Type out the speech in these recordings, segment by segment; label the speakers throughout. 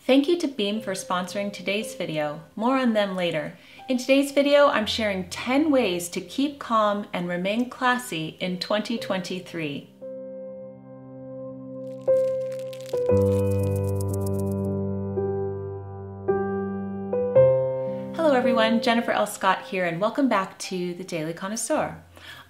Speaker 1: Thank you to Beam for sponsoring today's video. More on them later. In today's video, I'm sharing 10 ways to keep calm and remain classy in 2023. Hello everyone, Jennifer L. Scott here, and welcome back to the Daily Connoisseur.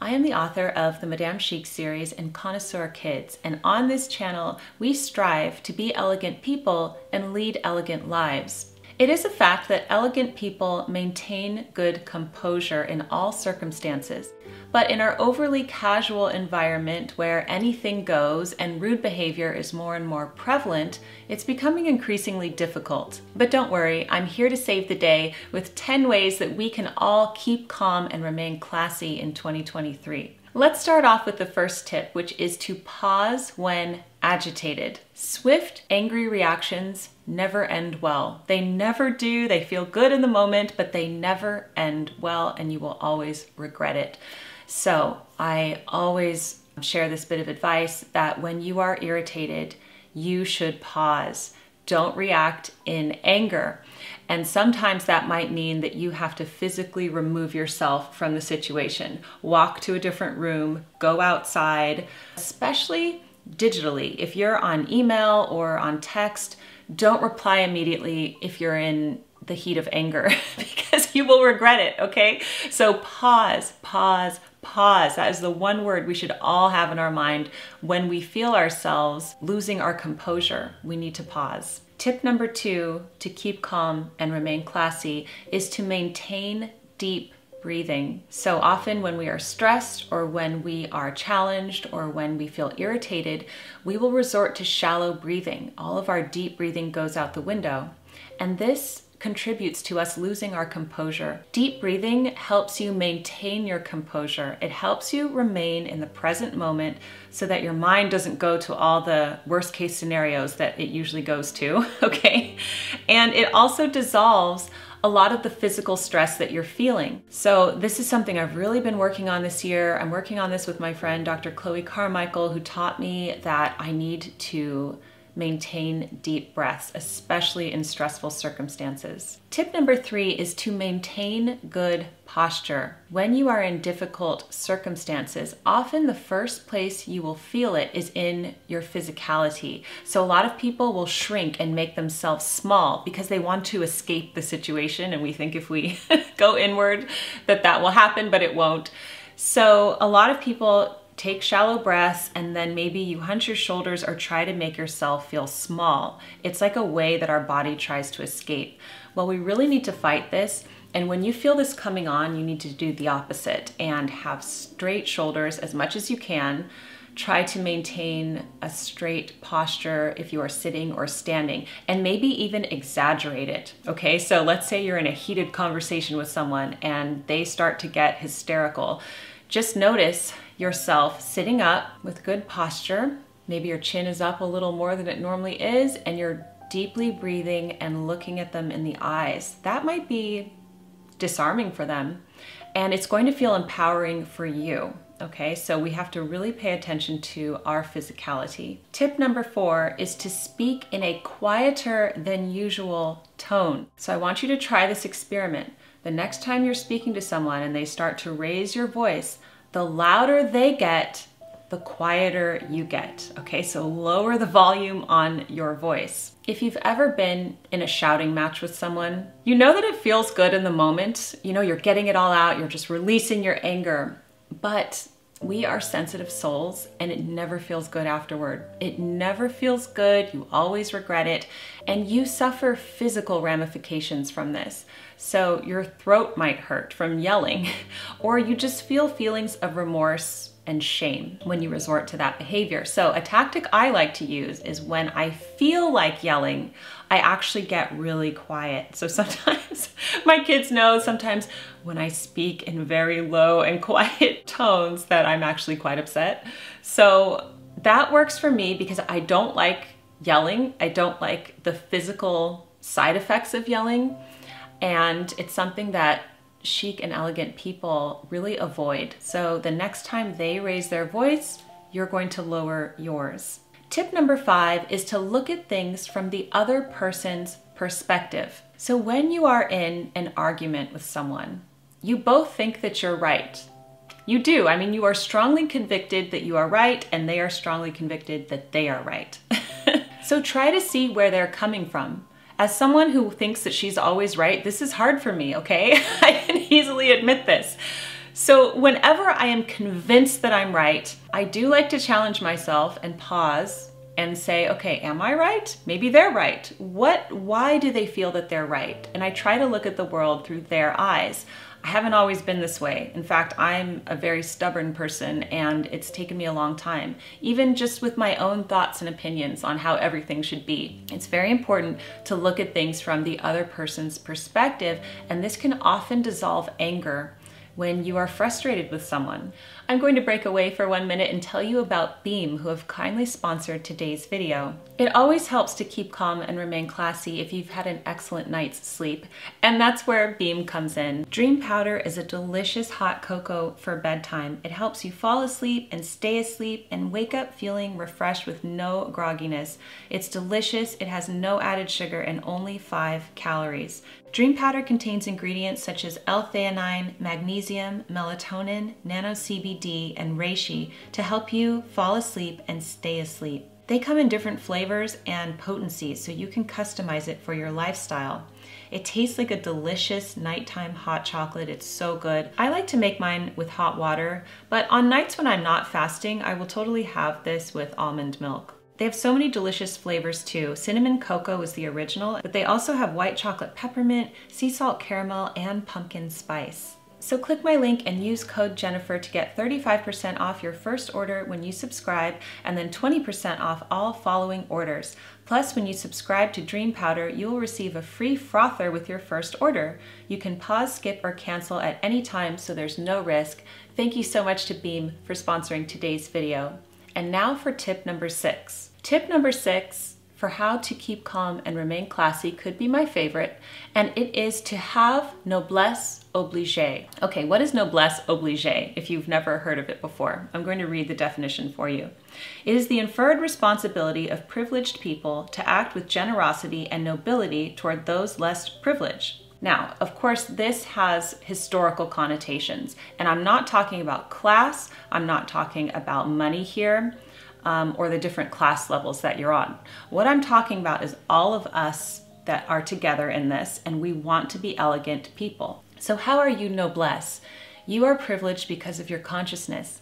Speaker 1: I am the author of the Madame Chic series and Connoisseur Kids, and on this channel, we strive to be elegant people and lead elegant lives. It is a fact that elegant people maintain good composure in all circumstances. But in our overly casual environment where anything goes and rude behavior is more and more prevalent, it's becoming increasingly difficult. But don't worry, I'm here to save the day with 10 ways that we can all keep calm and remain classy in 2023. Let's start off with the first tip, which is to pause when agitated. Swift, angry reactions never end well. They never do. They feel good in the moment, but they never end well, and you will always regret it. So I always share this bit of advice that when you are irritated, you should pause. Don't react in anger. And sometimes that might mean that you have to physically remove yourself from the situation. Walk to a different room, go outside, especially digitally. If you're on email or on text, don't reply immediately if you're in the heat of anger because you will regret it, okay? So pause, pause, pause. That is the one word we should all have in our mind when we feel ourselves losing our composure. We need to pause. Tip number 2 to keep calm and remain classy is to maintain deep breathing. So often when we are stressed or when we are challenged or when we feel irritated, we will resort to shallow breathing. All of our deep breathing goes out the window. And this contributes to us losing our composure. Deep breathing helps you maintain your composure. It helps you remain in the present moment so that your mind doesn't go to all the worst case scenarios that it usually goes to, okay? And it also dissolves a lot of the physical stress that you're feeling. So this is something I've really been working on this year. I'm working on this with my friend, Dr. Chloe Carmichael, who taught me that I need to maintain deep breaths, especially in stressful circumstances. Tip number 3 is to maintain good posture. When you are in difficult circumstances, often the first place you will feel it is in your physicality. So a lot of people will shrink and make themselves small because they want to escape the situation, and we think if we go inward that will happen, but it won't. So a lot of people take shallow breaths and then maybe you hunch your shoulders or try to make yourself feel small. It's like a way that our body tries to escape. Well, we really need to fight this. And when you feel this coming on, you need to do the opposite and have straight shoulders as much as you can. Try to maintain a straight posture if you are sitting or standing, and maybe even exaggerate it, okay? So let's say you're in a heated conversation with someone and they start to get hysterical. Just notice yourself sitting up with good posture. Maybe your chin is up a little more than it normally is, and you're deeply breathing and looking at them in the eyes. That might be disarming for them, and it's going to feel empowering for you. Okay, so we have to really pay attention to our physicality. Tip number 4 is to speak in a quieter than usual tone. So I want you to try this experiment. The next time you're speaking to someone and they start to raise your voice, the louder they get, the quieter you get. Okay, so lower the volume on your voice. If you've ever been in a shouting match with someone, you know that it feels good in the moment. You know, you're getting it all out, you're just releasing your anger. But we are sensitive souls and it never feels good afterward. It never feels good, you always regret it, and you suffer physical ramifications from this. So your throat might hurt from yelling, or you just feel feelings of remorse and shame when you resort to that behavior. So a tactic I like to use is when I feel like yelling, I actually get really quiet. So sometimes my kids know sometimes when I speak in very low and quiet tones that I'm actually quite upset. So that works for me because I don't like yelling. I don't like the physical side effects of yelling. And it's something that chic and elegant people really avoid. So the next time they raise their voice, you're going to lower yours. Tip number 5 is to look at things from the other person's perspective. So when you are in an argument with someone, you both think that you're right. You do. I mean, you are strongly convicted that you are right, and they are strongly convicted that they are right. So try to see where they're coming from. As someone who thinks that she's always right, this is hard for me, okay? I can easily admit this. So whenever I am convinced that I'm right, I do like to challenge myself and pause and say, okay, am I right? Maybe they're right. Why do they feel that they're right? And I try to look at the world through their eyes. I haven't always been this way. In fact, I'm a very stubborn person, and it's taken me a long time, even just with my own thoughts and opinions on how everything should be. It's very important to look at things from the other person's perspective, and this can often dissolve anger when you are frustrated with someone. I'm going to break away for 1 minute and tell you about Beam, who have kindly sponsored today's video. It always helps to keep calm and remain classy if you've had an excellent night's sleep, and that's where Beam comes in. Dream Powder is a delicious hot cocoa for bedtime. It helps you fall asleep and stay asleep and wake up feeling refreshed with no grogginess. It's delicious, it has no added sugar and only 5 calories. Dream Powder contains ingredients such as L-theanine, magnesium, melatonin, nano-CBD, and reishi to help you fall asleep and stay asleep. They come in different flavors and potencies, so you can customize it for your lifestyle. It tastes like a delicious nighttime hot chocolate. It's so good. I like to make mine with hot water, but on nights when I'm not fasting, I will totally have this with almond milk. They have so many delicious flavors too. Cinnamon cocoa is the original, but they also have white chocolate peppermint, sea salt caramel, and pumpkin spice. So click my link and use code Jennifer to get 35% off your first order when you subscribe, and then 20% off all following orders. Plus, when you subscribe to Dream Powder, you will receive a free frother with your first order. You can pause, skip, or cancel at any time, so there's no risk. Thank you so much to Beam for sponsoring today's video. And now for tip number 6. Tip number 6 for how to keep calm and remain classy could be my favorite, and it is to have Noblesse Oblige. Okay, what is Noblesse Oblige if you've never heard of it before? I'm going to read the definition for you. It is the inferred responsibility of privileged people to act with generosity and nobility toward those less privileged. Now, of course, this has historical connotations, and I'm not talking about class, I'm not talking about money here, or the different class levels that you're on. What I'm talking about is all of us that are together in this, and we want to be elegant people. So how are you noblesse? You are privileged because of your consciousness,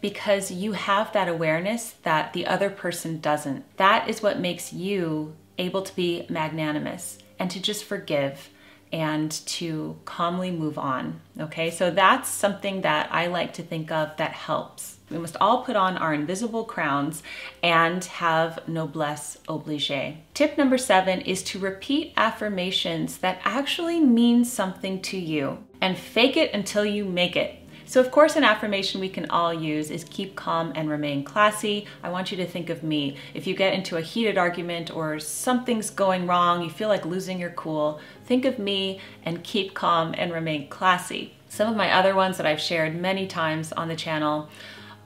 Speaker 1: because you have that awareness that the other person doesn't. That is what makes you able to be magnanimous and to just forgive and to calmly move on, okay? So that's something that I like to think of that helps. We must all put on our invisible crowns and have Noblesse Oblige. Tip number 7 is to repeat affirmations that actually mean something to you, and fake it until you make it. So of course, an affirmation we can all use is keep calm and remain classy. I want you to think of me. If you get into a heated argument or something's going wrong, you feel like losing your cool, think of me and keep calm and remain classy. Some of my other ones that I've shared many times on the channel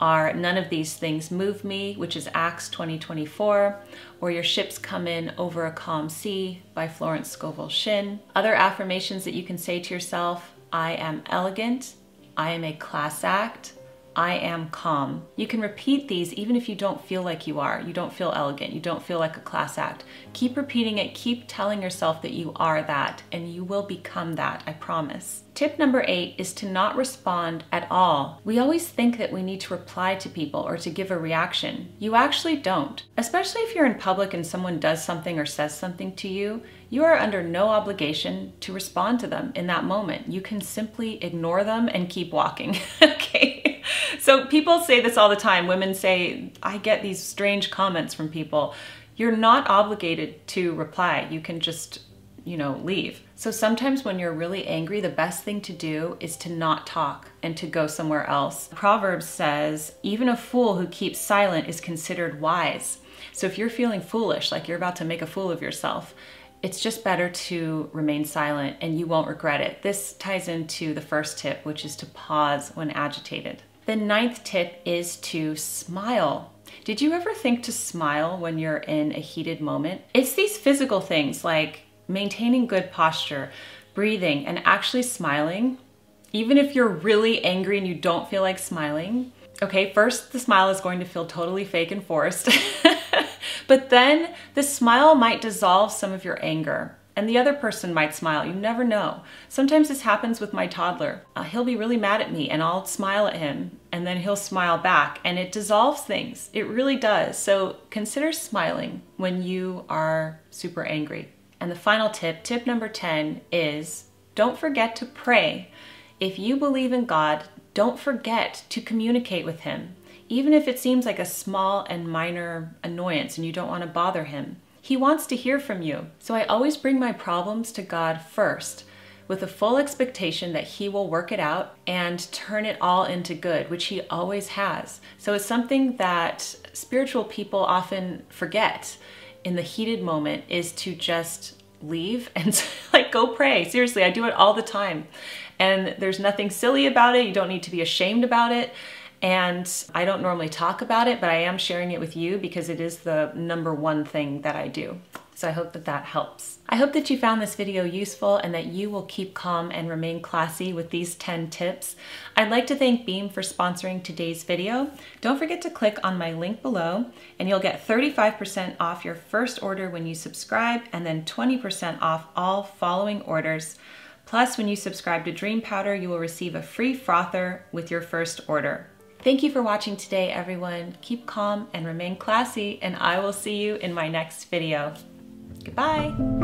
Speaker 1: are none of these things move me, which is Acts 20:24, or your ships come in over a calm sea by Florence Scovel Shinn. Other affirmations that you can say to yourself: I am elegant, I am a class act, I am calm. You can repeat these even if you don't feel like you are. You don't feel elegant, you don't feel like a class act. Keep repeating it, keep telling yourself that you are that, and you will become that, I promise. Tip number 8 is to not respond at all. We always think that we need to reply to people or to give a reaction. You actually don't. Especially if you're in public and someone does something or says something to you, you are under no obligation to respond to them in that moment. You can simply ignore them and keep walking, okay? So people say this all the time. Women say, I get these strange comments from people. You're not obligated to reply. You can just, leave. So sometimes when you're really angry, the best thing to do is to not talk and to go somewhere else. Proverbs says, even a fool who keeps silent is considered wise. So if you're feeling foolish, like you're about to make a fool of yourself, it's just better to remain silent and you won't regret it. This ties into the first tip, which is to pause when agitated. The 9th tip is to smile. Did you ever think to smile when you're in a heated moment? It's these physical things like maintaining good posture, breathing, and actually smiling. Even if you're really angry and you don't feel like smiling, okay, first the smile is going to feel totally fake and forced, but then the smile might dissolve some of your anger. And the other person might smile. You never know. Sometimes this happens with my toddler. He'll be really mad at me and I'll smile at him and then he'll smile back and it dissolves things. It really does. So consider smiling when you are super angry. And the final tip, tip number 10, is don't forget to pray. If you believe in God, don't forget to communicate with Him. Even if it seems like a small and minor annoyance and you don't want to bother Him. He wants to hear from you. So I always bring my problems to God first with a full expectation that He will work it out and turn it all into good, which He always has. So it's something that spiritual people often forget in the heated moment, is to just leave and like go pray. Seriously, I do it all the time. And there's nothing silly about it. You don't need to be ashamed about it. And I don't normally talk about it, but I am sharing it with you because it is the #1 thing that I do. So I hope that that helps. I hope that you found this video useful and that you will keep calm and remain classy with these 10 tips. I'd like to thank Beam for sponsoring today's video. Don't forget to click on my link below and you'll get 35% off your first order when you subscribe and then 20% off all following orders. Plus, when you subscribe to Dream Powder, you will receive a free frother with your first order. Thank you for watching today, everyone. Keep calm and remain classy, and I will see you in my next video. Goodbye.